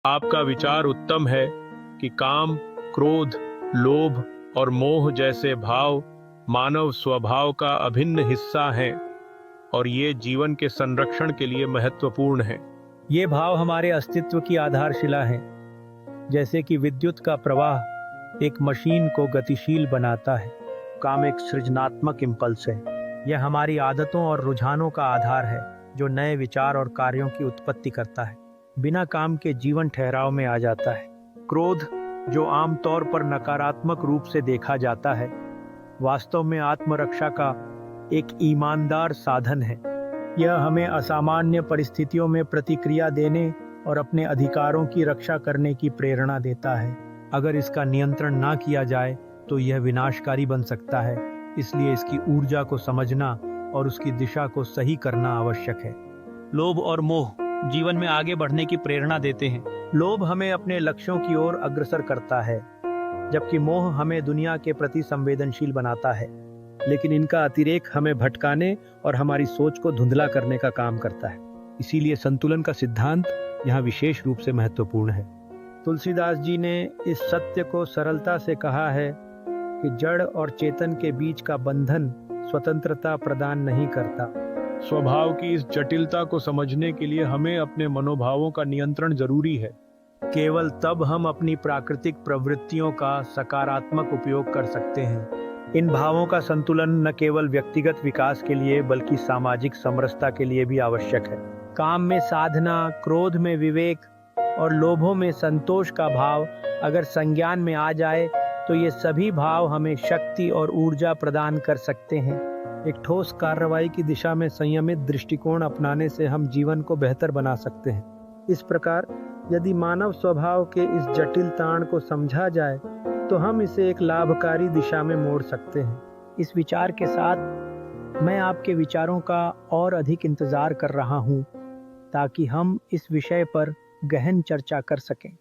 आपका विचार उत्तम है कि काम, क्रोध, लोभ और मोह जैसे भाव मानव स्वभाव का अभिन्न हिस्सा हैं और ये जीवन के संरक्षण के लिए महत्वपूर्ण हैं। ये भाव हमारे अस्तित्व की आधारशिला हैं, जैसे कि विद्युत का प्रवाह एक मशीन को गतिशील बनाता है। काम एक सृजनात्मक इम्पल्स है। यह हमारी आदतों और रुझानों का आधार है जो नए विचार और कार्यों की उत्पत्ति करता है। बिना काम के जीवन ठहराव में आ जाता है। क्रोध, जो आमतौर पर नकारात्मक रूप से देखा जाता है, वास्तव में आत्मरक्षा का एक ईमानदार साधन है। यह हमें असामान्य परिस्थितियों में प्रतिक्रिया देने और अपने अधिकारों की रक्षा करने की प्रेरणा देता है। अगर इसका नियंत्रण ना किया जाए तो यह विनाशकारी बन सकता है, इसलिए इसकी ऊर्जा को समझना और उसकी दिशा को सही करना आवश्यक है। लोभ और मोह जीवन में आगे बढ़ने की प्रेरणा देते हैं। लोभ हमें अपने लक्ष्यों की ओर अग्रसर करता है, जबकि मोह हमें दुनिया के प्रति संवेदनशील बनाता है। लेकिन इनका अतिरेक हमें भटकाने और हमारी सोच को धुंधला करने का काम करता है। इसीलिए संतुलन का सिद्धांत यहाँ विशेष रूप से महत्वपूर्ण है। तुलसीदास जी ने इस सत्य को सरलता से कहा है कि जड़ और चेतन के बीच का बंधन स्वतंत्रता प्रदान नहीं करता। स्वभाव की इस जटिलता को समझने के लिए हमें अपने मनोभावों का नियंत्रण जरूरी है। केवल तब हम अपनी प्राकृतिक प्रवृत्तियों का सकारात्मक उपयोग कर सकते हैं। इन भावों का संतुलन न केवल व्यक्तिगत विकास के लिए बल्कि सामाजिक समरसता के लिए भी आवश्यक है। काम में साधना, क्रोध में विवेक और लोभों में संतोष का भाव अगर संज्ञान में आ जाए तो ये सभी भाव हमें शक्ति और ऊर्जा प्रदान कर सकते हैं। एक ठोस कार्रवाई की दिशा में संयमित दृष्टिकोण अपनाने से हम जीवन को बेहतर बना सकते हैं। इस प्रकार यदि मानव स्वभाव के इस जटिल ताण को समझा जाए तो हम इसे एक लाभकारी दिशा में मोड़ सकते हैं। इस विचार के साथ मैं आपके विचारों का और अधिक इंतजार कर रहा हूं, ताकि हम इस विषय पर गहन चर्चा कर सकें।